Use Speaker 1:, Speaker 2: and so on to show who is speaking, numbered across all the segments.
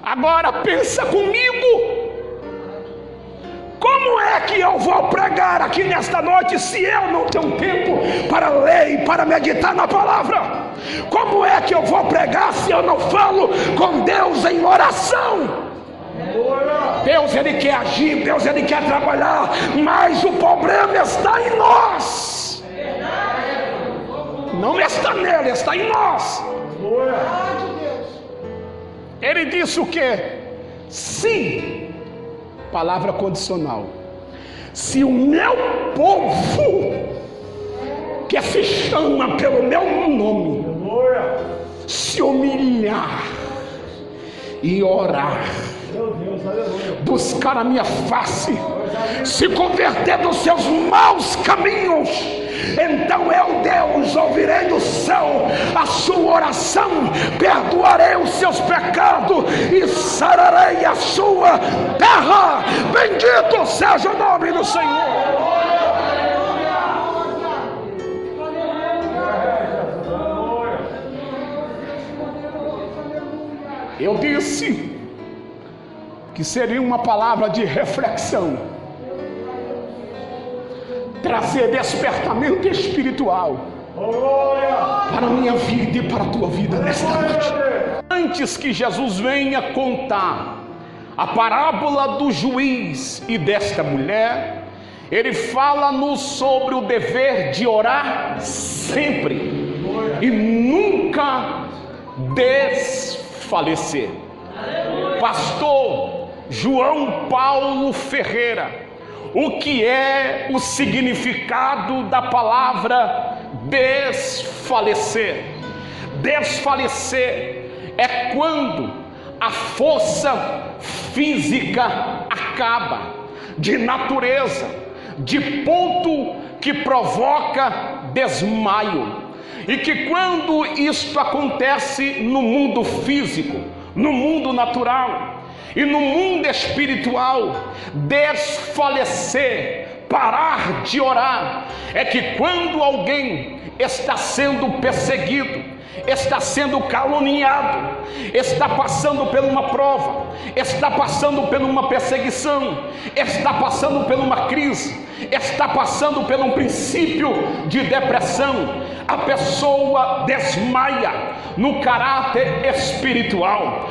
Speaker 1: Agora pensa comigo, como é que eu vou pregar aqui nesta noite se eu não tenho tempo para ler e para meditar na palavra? Como é que eu vou pregar se eu não falo com Deus em oração? Deus, Ele quer agir, Deus, Ele quer trabalhar, mas o problema está em nós. Não está nele, está em nós. Ele disse o que? Se, palavra condicional, se o meu povo, que se chama pelo meu nome, se humilhar e orar, buscar a minha face, se converter dos seus maus caminhos, então eu, Deus, ouvirei do céu a sua oração, perdoarei os seus pecados e sararei a sua terra. Bendito seja o nome do Senhor. Eu disse que seria uma palavra de reflexão, trazer despertamento espiritual para a minha vida e para a tua vida nesta noite. Antes que Jesus venha contar a parábola do juiz e desta mulher, ele fala-nos sobre o dever de orar sempre e nunca desfalecer. Pastor João Paulo Ferreira, o que é o significado da palavra desfalecer? Desfalecer é quando a força física acaba, de natureza, de ponto que provoca desmaio. E que quando isto acontece no mundo físico, no mundo natural e no mundo espiritual, desfalecer, parar de orar, é que quando alguém está sendo perseguido, está sendo caluniado, está passando por uma prova, está passando por uma perseguição, está passando por uma crise, está passando por um princípio de depressão, a pessoa desmaia no caráter espiritual.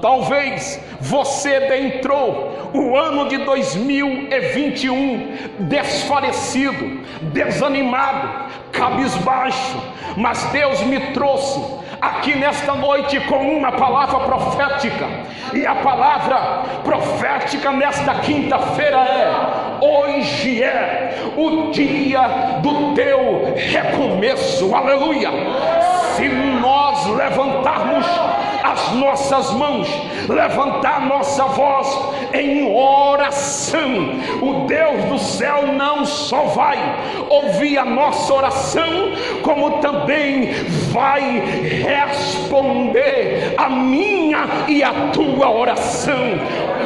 Speaker 1: Talvez você adentrou o ano de 2021 desfalecido, desanimado, cabisbaixo, mas Deus me trouxe aqui nesta noite com uma palavra profética, e a palavra profética nesta quinta-feira é: hoje é o dia do teu recomeço. Aleluia! Se nós levantarmos as nossas mãos, levantar nossa voz em oração, o Deus do céu não só vai ouvir a nossa oração, como também vai responder a minha e a tua oração.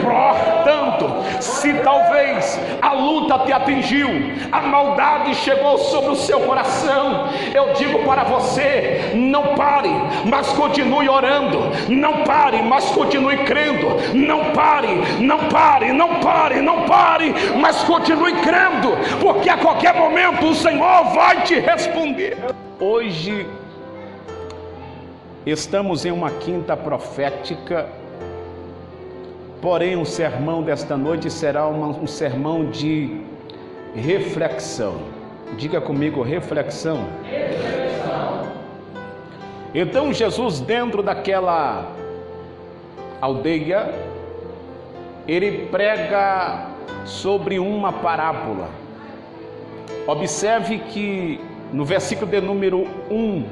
Speaker 1: Portanto, se talvez a luta te atingiu, a maldade chegou sobre o seu coração, eu digo para você: não pare, mas continue orando. Não pare, mas continue crendo. Não pare, não pare, não pare, não pare, mas continue crendo, porque a qualquer momento o Senhor vai te responder. Hoje estamos em uma quinta profética, porém o sermão desta noite será um sermão de reflexão. Diga comigo: reflexão. Então Jesus, dentro daquela aldeia, ele prega sobre uma parábola. Observe que no versículo de número 1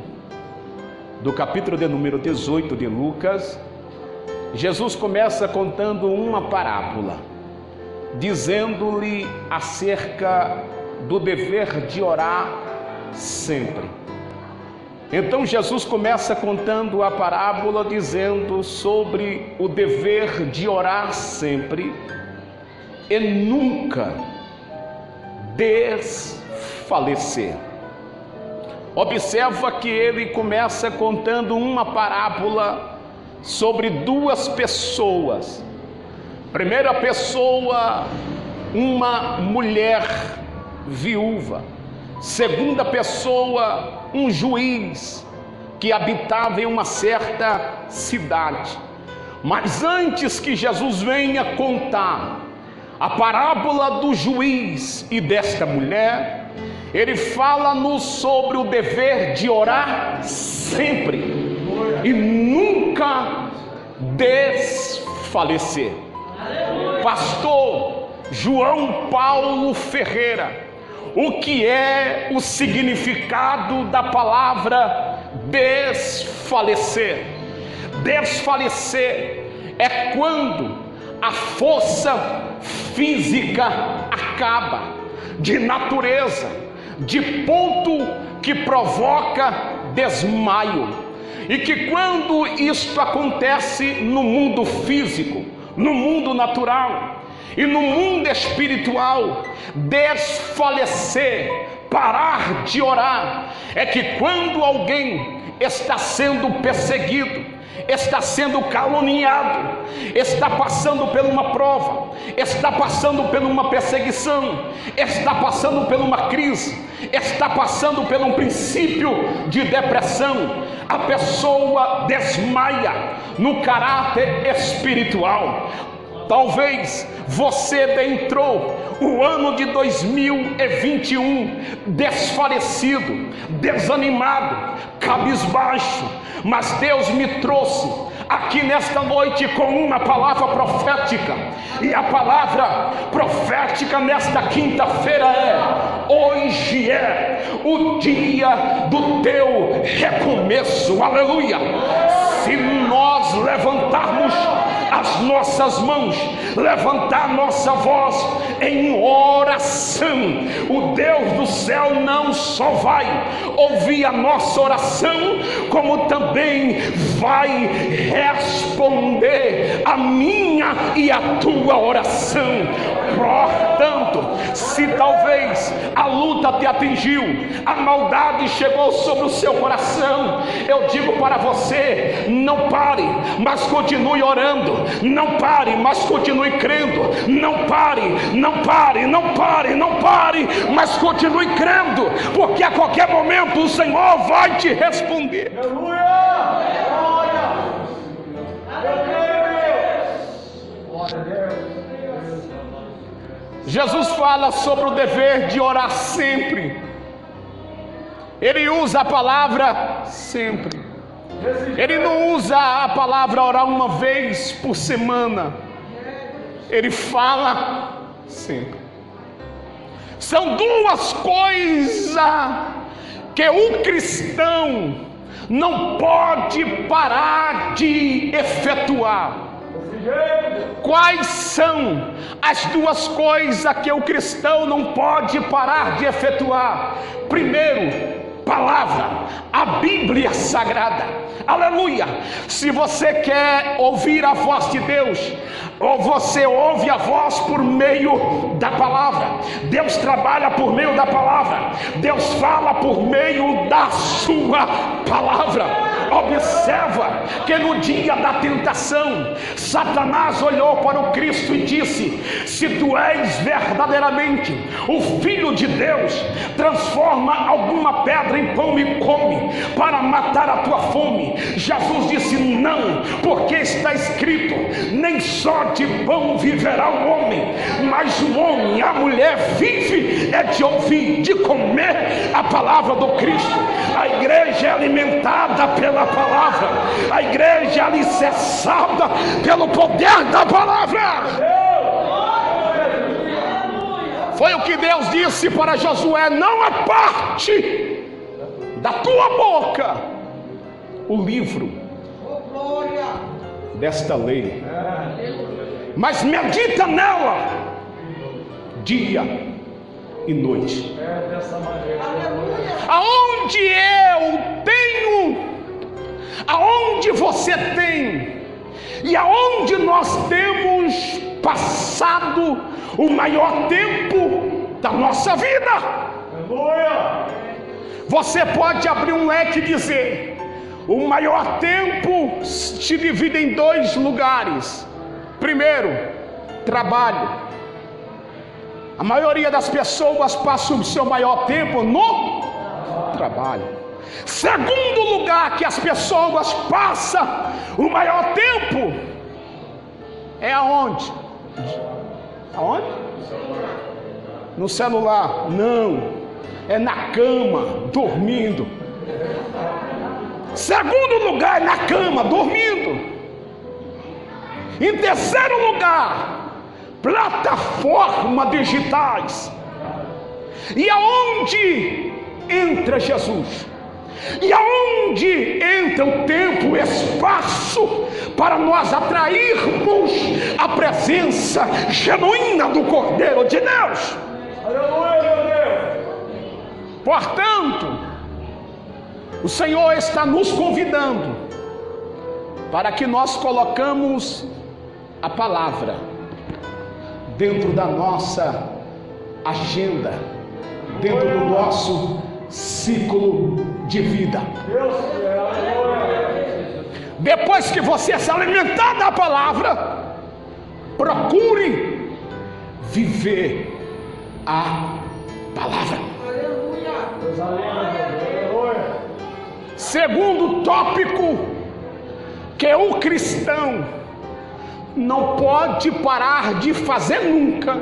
Speaker 1: do capítulo de número 18 de Lucas, Jesus começa contando uma parábola, dizendo-lhe acerca do dever de orar sempre. Então Jesus começa contando a parábola, dizendo sobre o dever de orar sempre e nunca desfalecer. Observa que ele começa contando uma parábola sobre duas pessoas. Primeira pessoa, uma mulher viúva. Segunda pessoa, um juiz que habitava em uma certa cidade. Mas antes que Jesus venha contar a parábola do juiz e desta mulher, ele fala-nos sobre o dever de orar sempre e nunca desfalecer. Pastor João Paulo Ferreira, o que é o significado da palavra desfalecer? Desfalecer é quando a força física acaba, de natureza, de ponto que provoca desmaio. E que quando isto acontece no mundo físico, no mundo natural e no mundo espiritual, desfalecer, parar de orar, é que quando alguém está sendo perseguido, está sendo caluniado, está passando por uma prova, está passando por uma perseguição, está passando por uma crise, está passando por um princípio de depressão, a pessoa desmaia no caráter espiritual. Talvez você adentrou o ano de 2021 desfalecido, desanimado, cabisbaixo, mas Deus me trouxe aqui nesta noite com uma palavra profética, e a palavra profética nesta quinta-feira é: hoje é o dia do teu recomeço. Aleluia! Se nós levantarmos as nossas mãos, levantar nossa voz em oração, o Deus do céu não só vai ouvir a nossa oração, como também vai responder a minha e a tua oração. Portanto, se talvez a luta te atingiu, a maldade chegou sobre o seu coração, eu digo para você: não pare, mas continue orando. Não pare, mas continue crendo. Não pare, não pare, não pare, não pare, mas continue crendo, porque a qualquer momento o Senhor vai te responder. Aleluia! Jesus fala sobre o dever de orar sempre. Ele usa a palavra sempre. Ele não usa a palavra orar uma vez por semana. Ele fala sempre. São duas coisas que o cristão não pode parar de efetuar. Quais são as duas coisas que o cristão não pode parar de efetuar? Primeiro, palavra, a Bíblia Sagrada. Aleluia! Se você quer ouvir a voz de Deus, ou você ouve a voz por meio da palavra. Deus trabalha por meio da palavra. Deus fala por meio da sua palavra. Observa que no dia da tentação, Satanás olhou para o Cristo e disse: se tu és verdadeiramente o Filho de Deus, transforma alguma pedra em pão e come, para matar a tua fome. Jesus disse: não, porque está escrito: nem só de pão viverá o homem, mas o homem, a mulher vive é de ouvir, de comer a palavra do Cristo. A igreja é alimentada pela palavra, a igreja é alicerçada pelo poder da palavra. Foi o que Deus disse para Josué: não aparte da tua boca o livro desta lei, mas medita nela dia e noite. Aonde eu tenho, aonde você tem e aonde nós temos passado o maior tempo da nossa vida. Você pode abrir um leque e dizer: O maior tempo se divide em 2 lugares. Primeiro, trabalho. A maioria das pessoas passa o seu maior tempo no trabalho. Segundo lugar que as pessoas passam o maior tempo é aonde? Aonde? No celular. Não, é na cama, dormindo. Segundo lugar é na cama, dormindo. Em terceiro lugar, plataformas digitais. E aonde entra Jesus? E aonde entra o tempo, o espaço para nós atrairmos a presença genuína do Cordeiro de Deus? Aleluia, meu Deus! Portanto, o Senhor está nos convidando para que nós colocamos a palavra dentro da nossa agenda, dentro do nosso ciclo de vida. Depois que você se alimentar da palavra, procure viver a palavra. Segundo tópico que o cristão não pode parar de fazer nunca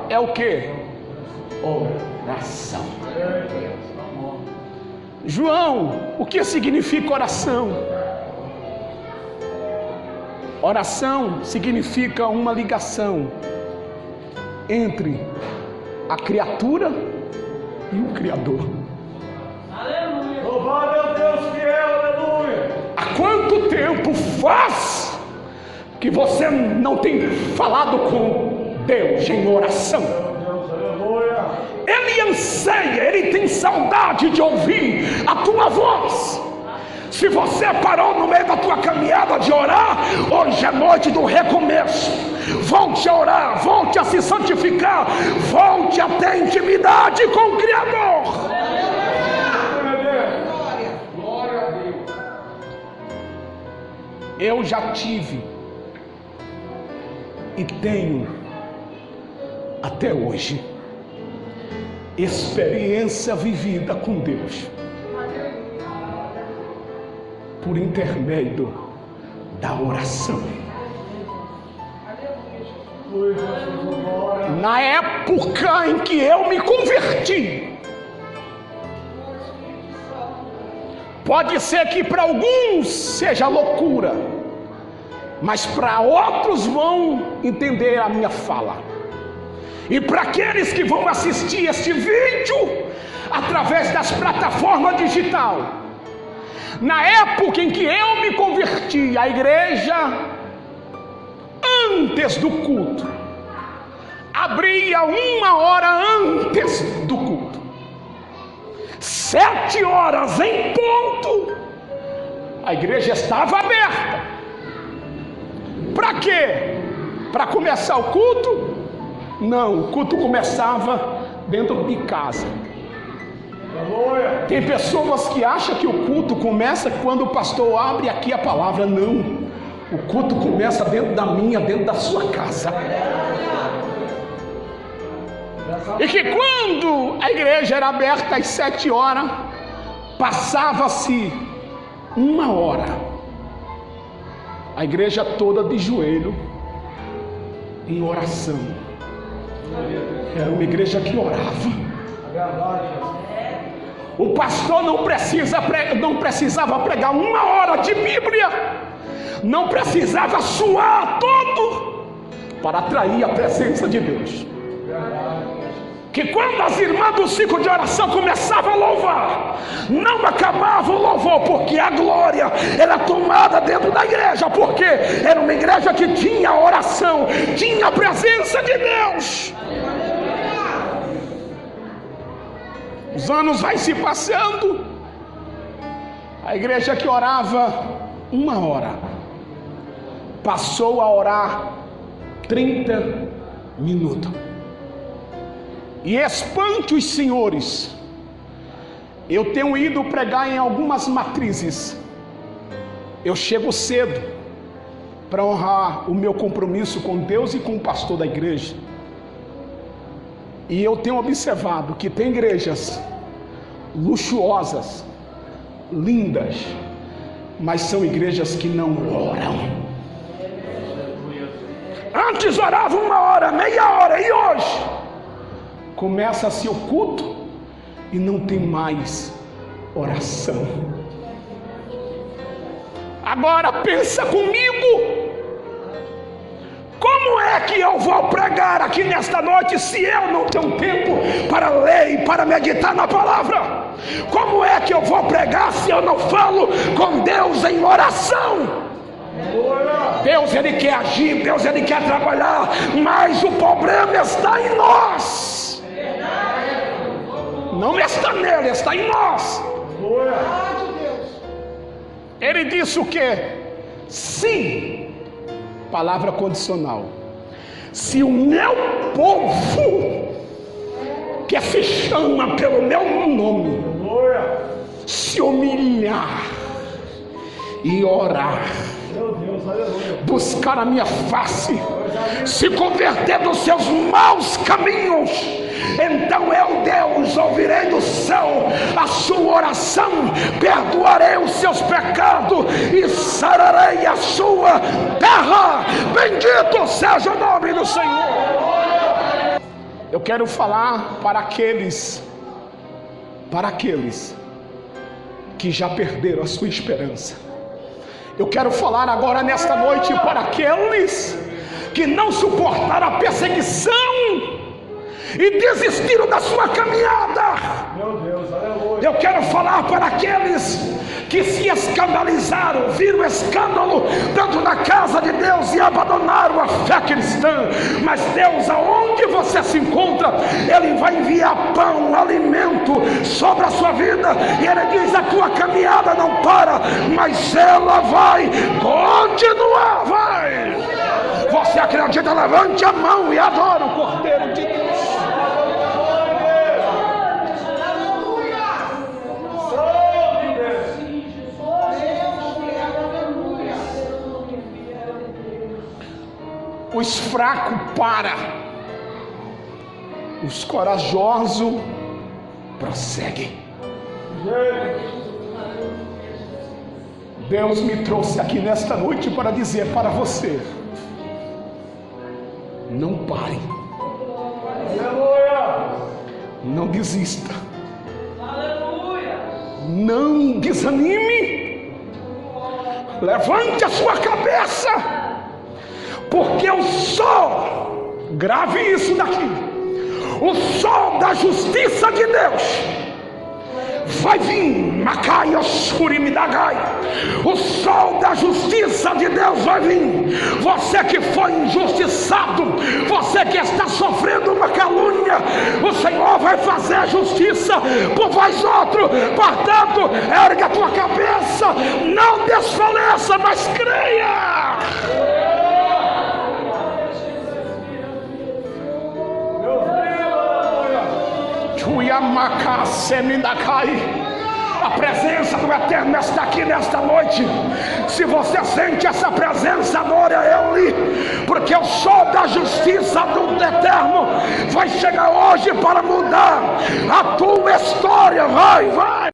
Speaker 1: é o que? Oração. João, o que significa oração? Oração significa uma ligação entre a criatura e o Criador. Aleluia. Louvado é o Deus fiel, aleluia. Há quanto tempo faz que você não tem falado com Deus em oração? Ele anseia, ele tem saudade de ouvir a tua voz. Se você parou no meio da tua caminhada de orar, hoje é noite do recomeço. Volte a orar, volte a se santificar, volte a ter intimidade com o Criador. Glória a Deus. Eu já tive e tenho até hoje experiência vivida com Deus por intermédio da oração. Na época em que eu me converti, pode ser que para alguns seja loucura, mas para outros vão entender a minha fala. E para aqueles que vão assistir este vídeo através das plataformas digitais, na época em que eu me converti, a igreja, antes do culto, abria 1 hora antes do culto, 7 horas em ponto, a igreja estava aberta. Para quê? Para começar o culto? Não, o culto começava dentro de casa. Tem pessoas que acham que o culto começa quando o pastor abre aqui a palavra. Não, o culto começa dentro da sua casa. E que quando a igreja era aberta às 7 horas, passava-se 1 hora, a igreja toda de joelho em oração. Era uma igreja que orava. O pastor não precisava pregar 1 hora de Bíblia, não precisava suar todo para atrair a presença de Deus. Que quando as irmãs do ciclo de oração começavam a louvar, não acabava o louvor, porque a glória era tomada dentro da igreja, porque era uma igreja que tinha oração, tinha a presença de Deus. Os anos vai se passando, a igreja que orava 1 hora passou a orar 30 minutos. E espante os senhores, Eu tenho ido pregar em algumas matrizes. Eu chego cedo para honrar o meu compromisso com Deus e com o pastor da igreja. E eu tenho observado que tem igrejas luxuosas, lindas, mas são igrejas que não oram. Antes orava 1 hora, meia hora, e hoje começa-se o culto e não tem mais oração. Agora pensa comigo, como é que eu vou pregar aqui nesta noite se eu não tenho tempo para ler e para meditar na palavra? Como é que eu vou pregar se eu não falo com Deus em oração? Deus, Ele quer agir, Deus, Ele quer trabalhar, mas o problema está em nós. Não está nele, está em nós. Ele disse o quê? Se, palavra condicional, se o meu povo, que se chama pelo meu nome, se humilhar e orar, buscar a minha face, se converter dos seus maus caminhos, então eu, Deus, ouvirei do céu a sua oração, perdoarei os seus pecados e sararei a sua terra. Bendito seja o nome do Senhor. Eu quero falar para aqueles que já perderam a sua esperança. Eu quero falar agora nesta noite para aqueles que não suportaram a perseguição e desistiram da sua caminhada. Meu Deus, aleluia. Eu quero falar para aqueles que se escandalizaram, viram escândalo dentro da casa de Deus e abandonaram a fé cristã. Mas Deus, aonde você se encontra, Ele vai enviar pão, alimento sobre a sua vida, e Ele diz: a tua caminhada não para, mas ela vai continuar. Vai! Você acredita? Levante a mão e adora o Cordeiro de Deus. Os fracos param, os corajosos prosseguem. Deus me trouxe aqui nesta noite para dizer para você: não pare, não desista, não desanime, levante a sua cabeça, porque o sol, grave isso daqui, o sol da justiça de Deus vai vir. Macai, Ossurimidagai, o sol da justiça de Deus vai vir. Você que foi injustiçado, você que está sofrendo uma calúnia, o Senhor vai fazer a justiça por vós outros. Portanto, erga a tua cabeça, não desfaleça, mas creia. A presença do Eterno está aqui nesta noite. Se você sente essa presença, adore a Ele, porque o sol da justiça do Eterno vai chegar hoje para mudar a tua história. Vai!